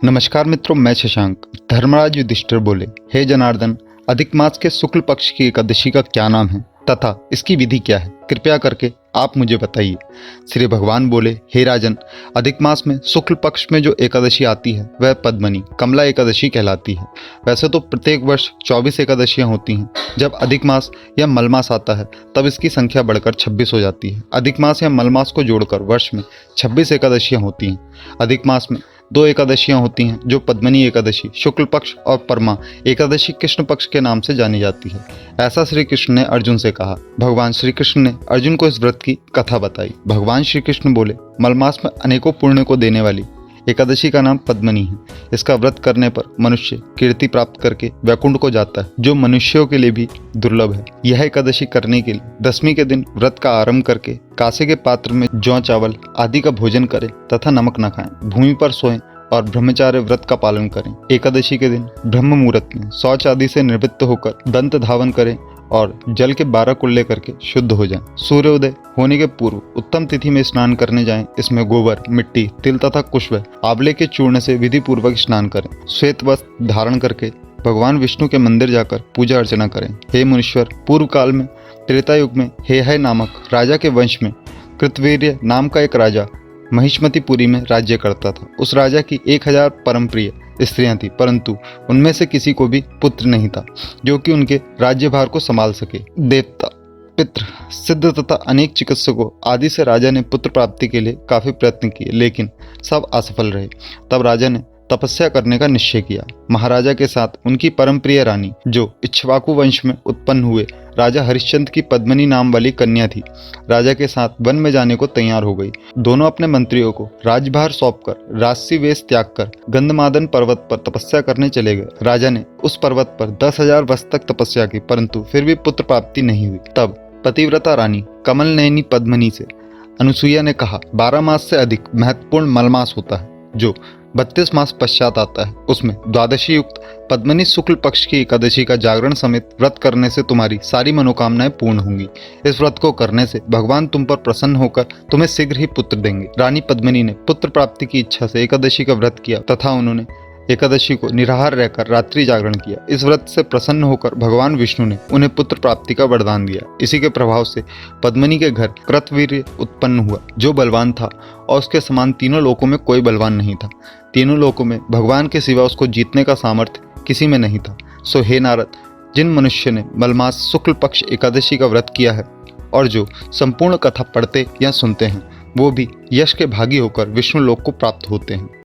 नमस्कार मित्रों, मैं शशांक। धर्मराज युधिष्ठिर बोले, हे जनार्दन, अधिक मास के शुक्ल पक्ष की एकादशी का क्या नाम है तथा इसकी विधि क्या है? कृपया करके आप मुझे बताइए। श्री भगवान बोले, हे राजन, अधिक मास में शुक्ल पक्ष में जो एकादशी आती है वह पद्मनी कमला एकादशी कहलाती है। वैसे तो प्रत्येक वर्ष 24 एकादशियां होती हैं। जब अधिक मास या मलमास आता है तब इसकी संख्या बढ़कर 26 हो जाती है। अधिक मास या मलमास को जोड़कर वर्ष में 26 एकादशियां होती हैं। अधिक मास में 2 एकादशियां होती हैं जो पद्मनी एकादशी शुक्ल पक्ष और परमा एकादशी कृष्ण पक्ष के नाम से जानी जाती है। ऐसा श्री कृष्ण ने अर्जुन से कहा। भगवान श्री कृष्ण ने अर्जुन को इस व्रत की कथा बताई। भगवान श्री कृष्ण बोले, मलमास में अनेकों पुण्य को देने वाली एकादशी का नाम पद्मनी है। इसका व्रत करने पर मनुष्य कीर्ति प्राप्त करके वैकुंठ को जाता है, जो मनुष्यों के लिए भी दुर्लभ है। यह एकादशी करने के लिए दशमी के दिन व्रत का आरंभ करके कांसे के पात्र में जौ चावल आदि का भोजन करें तथा नमक न खाएं, भूमि पर सोएं और ब्रह्मचार्य व्रत का पालन करें। एकादशी के दिन ब्रह्म मुहूर्त में शौच आदि से निवृत्त होकर दंत धावन करें और जल के 12 कुल्ले करके शुद्ध हो जाएं। सूर्योदय होने के पूर्व उत्तम तिथि में स्नान करने जाएं। इसमें गोबर, मिट्टी, तिल तथा कुष्व आंवले के चूर्ण से विधि पूर्वक स्नान करें। श्वेत वस्त्र धारण करके भगवान विष्णु के मंदिर जाकर पूजा अर्चना करें। हे मुनीश्वर, पूर्व काल में त्रेता युग में हेहय नामक राजा के वंश में कृतवीर्य नाम का एक राजा महिष्मतिपुरी में राज्य करता था। उस राजा की 1000 परम प्रिय स्त्रियां थीं, परंतु उनमें से किसी को भी पुत्र नहीं था जो कि उनके राज्यभार को संभाल सके। देवता, पितृ, सिद्ध तथा अनेक चिकित्सकों आदि से राजा ने पुत्र प्राप्ति के लिए काफी प्रयत्न किए, लेकिन सब असफल रहे। तब राजा ने तपस्या करने का निश्चय किया। महाराजा के साथ उनकी परम प्रिय रानी, जो इक्ष्वाकु वंश में उत्पन्न हुए राजा हरिश्चंद्र की पद्मनी नाम वाली कन्या थी, राजा के साथ वन में जाने को तैयार हो गई। दोनों अपने मंत्रियों को राजभार सौंपकर राजसी वेश त्याग कर गंधमादन पर्वत पर तपस्या करने चले गए। राजा ने उस पर्वत पर 10,000 वर्ष तक तपस्या की, परंतु फिर भी पुत्र प्राप्ति नहीं हुई। तब पतिव्रता रानी कमल नयनी पद्मनी से अनुसुईया ने कहा, 12 मास से अधिक महत्वपूर्ण मलमास होता है जो 32 मास पश्चात आता है। उसमें द्वादशी युक्त पद्मनी शुक्ल पक्ष की एकादशी का जागरण समेत व्रत करने से तुम्हारी सारी मनोकामनाएं पूर्ण होंगी। इस व्रत को करने से भगवान तुम पर प्रसन्न होकर तुम्हें शीघ्र ही पुत्र देंगे। रानी पद्मिनी ने पुत्र प्राप्ति की इच्छा से एकादशी का व्रत किया तथा उन्होंने एकादशी को निराहार रहकर रात्रि जागरण किया। इस व्रत से प्रसन्न होकर भगवान विष्णु ने उन्हें पुत्र प्राप्ति का वरदान दिया। इसी के प्रभाव से पद्मनी के घर कृतवीर्य उत्पन्न हुआ, जो बलवान था और उसके समान तीनों लोकों में कोई बलवान नहीं था। तीनों लोकों में भगवान के सिवा उसको जीतने का सामर्थ्य किसी में नहीं था। सो हे नारद, जिन मनुष्य ने मलमास शुक्ल पक्ष एकादशी का व्रत किया है और जो संपूर्ण कथा पढ़ते या सुनते हैं, वो भी यश के भागी होकर विष्णु लोक को प्राप्त होते हैं।